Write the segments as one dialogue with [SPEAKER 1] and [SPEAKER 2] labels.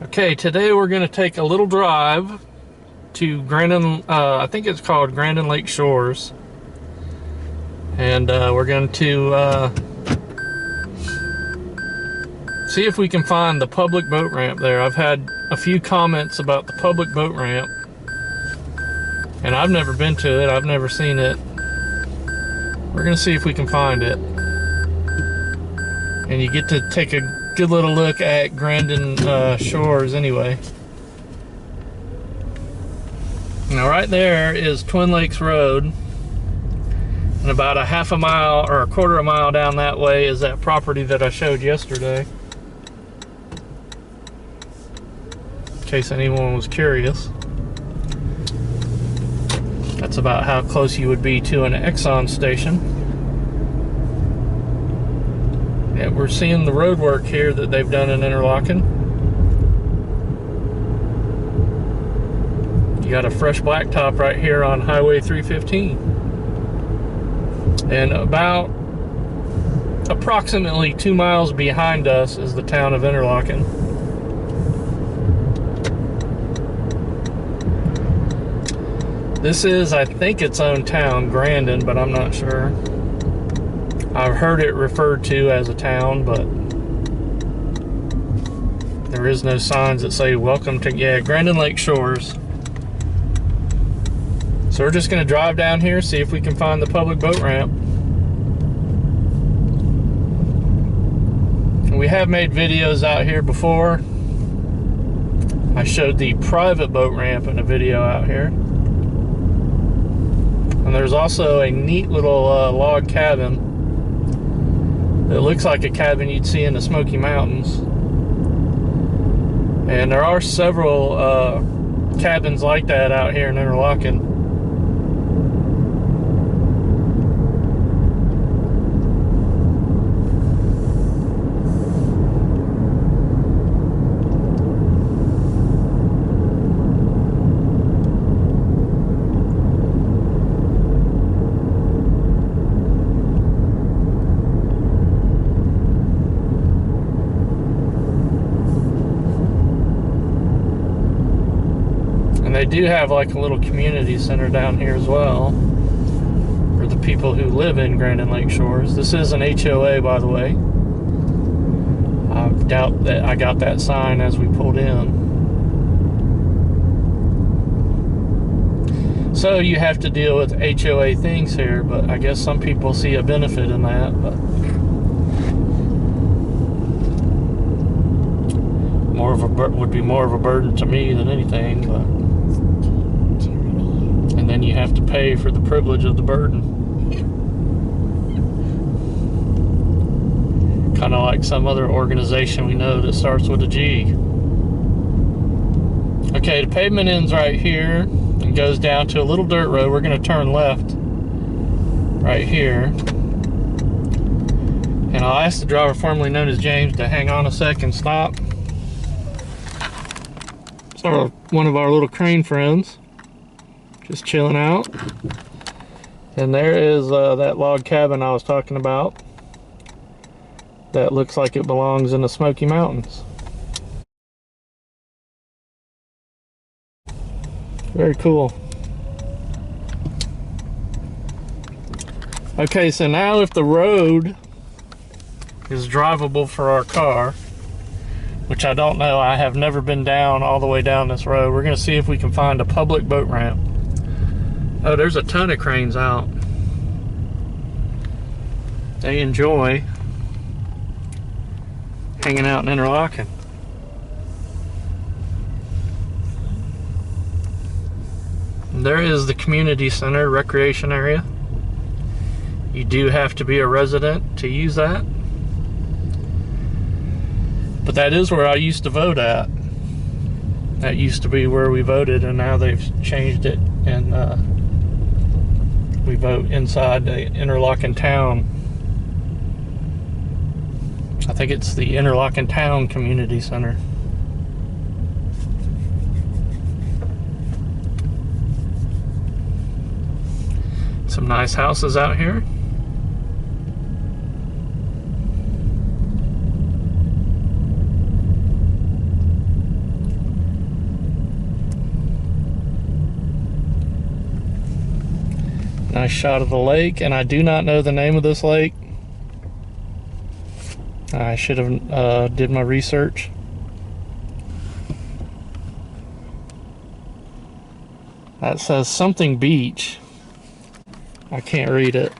[SPEAKER 1] Okay, today we're going to take a little drive to Grandin, I think it's called Grandin Lake Shores. And we're going to see if we can find the public boat ramp there. I've had a few comments about the public boat ramp, and I've never been to it. I've never seen it. We're going to see if we can find it. And you get to take a good little look at Grandin Shores anyway. Now right there is Twin Lakes Road, and about a half a mile or a quarter of a mile down that way is that property that I showed yesterday, in case anyone was curious. That's about how close you would be to an Exxon station. Yeah, we're seeing the road work here that they've done in Interlachen. You got a fresh blacktop right here on Highway 315. And about approximately 2 miles behind us is the town of Interlachen. This is, I think, its own town, Grandin, but I'm not sure. I've heard it referred to as a town, but there is no signs that say welcome to, Grandin Lake Shores. So we're just going to drive down here, see if we can find the public boat ramp. And we have made videos out here before. I showed the private boat ramp in a video out here. And there's also a neat little log cabin. It looks like a cabin you'd see in the Smoky Mountains. And there are several cabins like that out here in Interlachen. They do have like a little community center down here as well for the people who live in Grandin Lake Shores. This is an HOA, by the way. I doubt that I got that sign as we pulled in. So you have to deal with HOA things here, but I guess some people see a benefit in that. But would be more of a burden to me than anything. But and then you have to pay for the privilege of the burden. Kind of like some other organization we know that starts with a G. Okay, the pavement ends right here and goes down to a little dirt road. We're going to turn left right here. And I'll ask the driver, formerly known as James, to hang on a second, stop. So one of our little crane friends. Just chilling out. And there is that log cabin I was talking about. That looks like it belongs in the Smoky Mountains. Very cool. Okay, so now if the road is drivable for our car, which I don't know, I have never been down all the way down this road, we're going to see if we can find a public boat ramp. Oh, there's a ton of cranes out. They enjoy hanging out in Interlachen. And there is the community center recreation area. You do have to be a resident to use that. But that is where I used to vote at. That used to be where we voted, and now they've changed it, and we vote inside the Interlachen town. I think it's the Interlachen Town Community Center. Some nice houses out here. Nice shot of the lake, and I do not know the name of this lake. I should have did my research. That says something beach. I can't read it.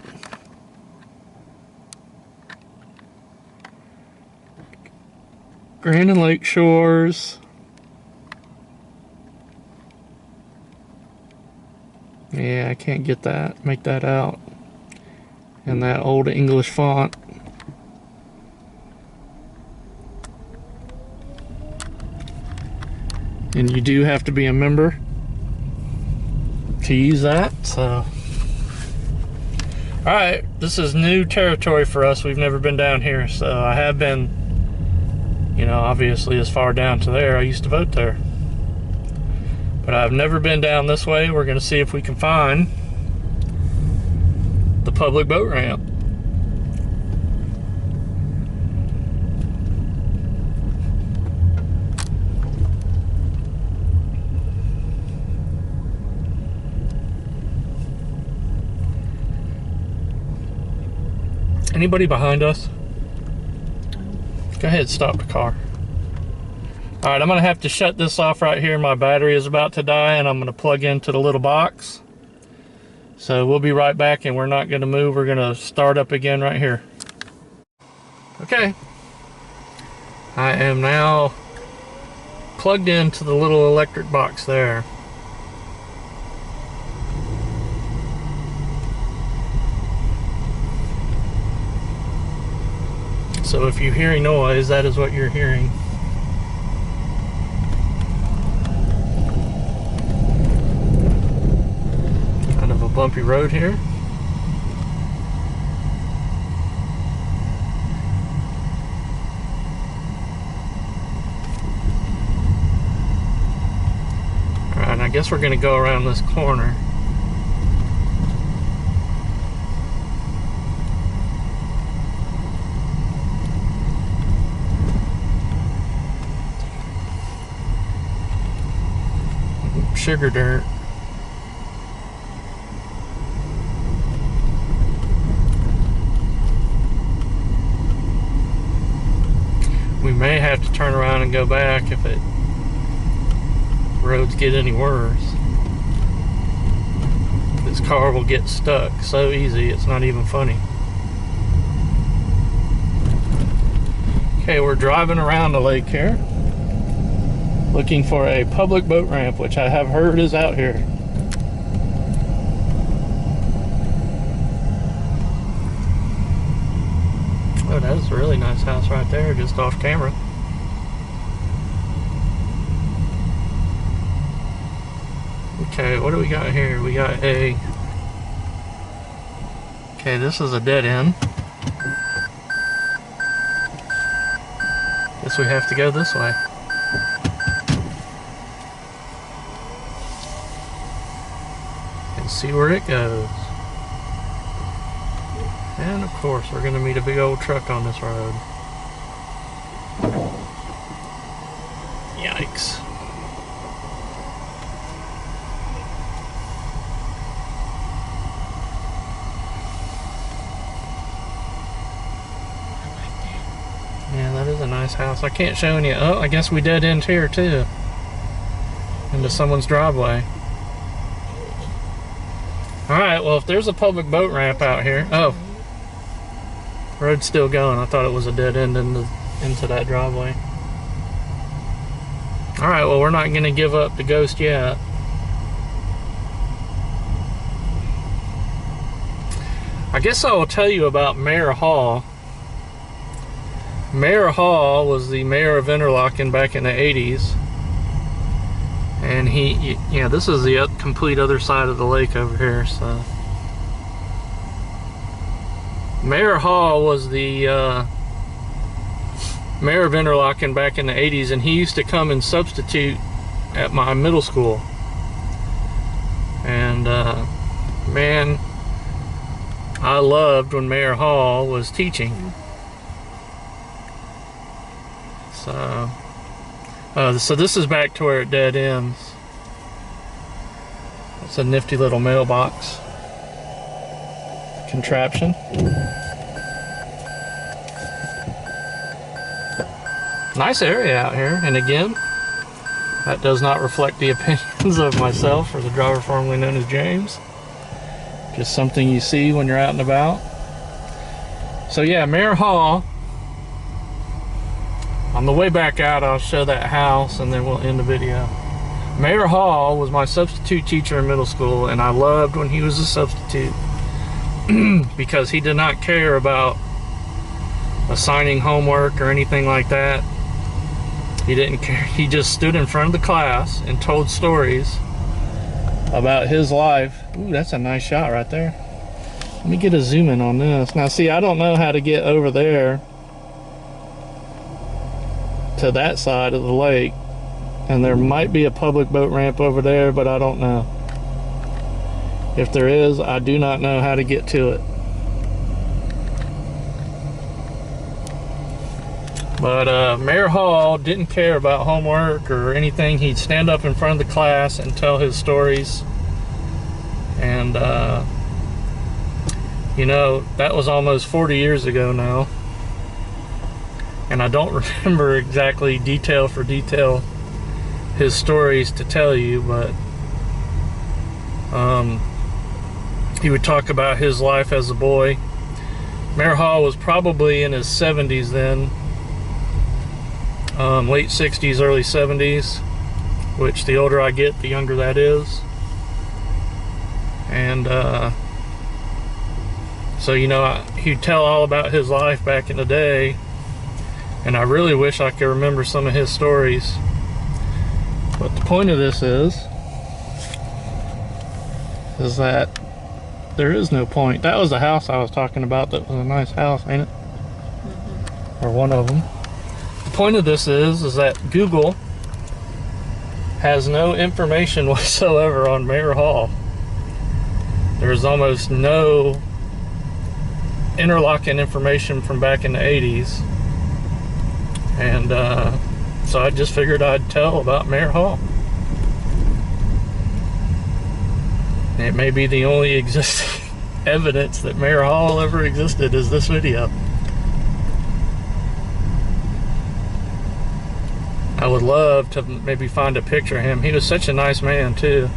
[SPEAKER 1] Grandin Lake Shores. Yeah, I can't get that, make that out in that old English font. And you do have to be a member to use that, so. Alright, this is new territory for us. We've never been down here, so I have been, you know, obviously as far down to there. I used to vote there. But I've never been down this way. We're going to see if we can find the public boat ramp. Anybody behind us? Go ahead, stop the car. All right, I'm gonna have to shut this off right here. My battery is about to die, and I'm gonna plug into the little box. So we'll be right back, and we're not gonna move. We're gonna start up again right here. Okay. I am now plugged into the little electric box there. So if you hear noise, that is what you're hearing. Kind of a bumpy road here. Alright, I guess we're going to go around this corner. Sugar dirt. We may have to turn around and go back if roads get any worse. This car will get stuck so easy, it's not even funny. Okay, we're driving around the lake here, looking for a public boat ramp, which I have heard is out here. Oh, that is a really nice house right there, just off camera. Okay, what do we got here? We got a... Okay, this is a dead end. Guess we have to go this way. See where it goes. And of course we're going to meet a big old truck on this road. Yikes. Yeah, that is a nice house. I can't show any. Oh, I guess we dead end here too. Into someone's driveway. Alright, well if there's a public boat ramp out here... Oh. Road's still going. I thought it was a dead end into that driveway. Alright, well we're not going to give up the ghost yet. I guess I will tell you about Mayor Hall. Mayor Hall was the mayor of Interlachen back in the 80s. And yeah, this is the complete other side of the lake over here, so. Mayor Hall was the mayor of Interlachen back in the 80s, and he used to come and substitute at my middle school. And man, I loved when Mayor Hall was teaching. So this is back to where it dead ends. It's a nifty little mailbox. contraption. Nice area out here, and again, that does not reflect the opinions of myself or the driver formerly known as James. Just something you see when you're out and about. So yeah, Mayor Hall. On the way back out, I'll show that house and then we'll end the video. Mayor Hall was my substitute teacher in middle school, and I loved when he was a substitute because he did not care about assigning homework or anything like that. He didn't care. He just stood in front of the class and told stories about his life. Ooh, that's a nice shot right there. Let me get a zoom in on this. Now see, I don't know how to get over there to that side of the lake, and there might be a public boat ramp over there, but I don't know. If there is, I do not know how to get to it. But Mayor Hall didn't care about homework or anything. He'd stand up in front of the class and tell his stories. And you know, that was almost 40 years ago now. And I don't remember exactly detail for detail his stories to tell you, but he would talk about his life as a boy. Mayor Hall was probably in his 70s then. Late 60s, early 70s, which the older I get, the younger that is. And so, you know, he'd tell all about his life back in the day, and I really wish I could remember some of his stories. But the point of this is that there is no point. That was the house I was talking about. That was a nice house, ain't it? Mm-hmm. Or one of them. The point of this is that Google has no information whatsoever on Mayor Hall. There's almost no Interlachen information from back in the 80s. And so I just figured I'd tell about Mayor Hall. It may be the only existing evidence that Mayor Hall ever existed is this video. I would love to maybe find a picture of him. He was such a nice man too.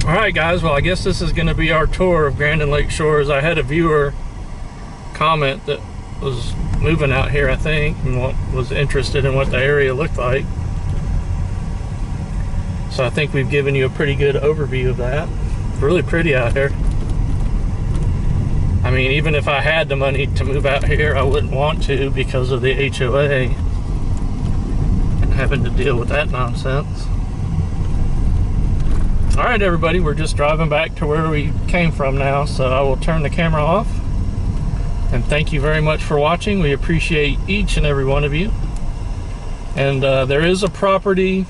[SPEAKER 1] Alright guys, well I guess this is going to be our tour of Grandin Lake Shores. I had a viewer comment that was moving out here, I think, and was interested in what the area looked like. So I think we've given you a pretty good overview of that. It's really pretty out here. I mean, even if I had the money to move out here, I wouldn't want to because of the HOA and having to deal with that nonsense. All right, everybody, we're just driving back to where we came from now, so I will turn the camera off. And thank you very much for watching. We appreciate each and every one of you. And there is a property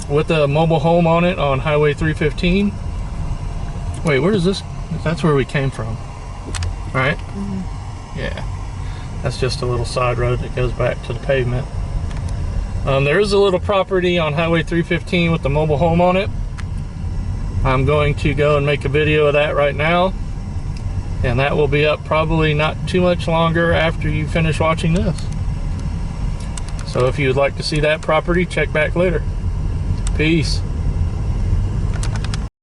[SPEAKER 1] with a mobile home on it on Highway 315. Wait, where is this? That's where we came from, right? Mm-hmm. Yeah, that's just a little side road that goes back to the pavement. There is a little property on Highway 315 with the mobile home on it. I'm going to go and make a video of that right now, and that will be up probably not too much longer after you finish watching this. So if you would like to see that property, check back later. Peace.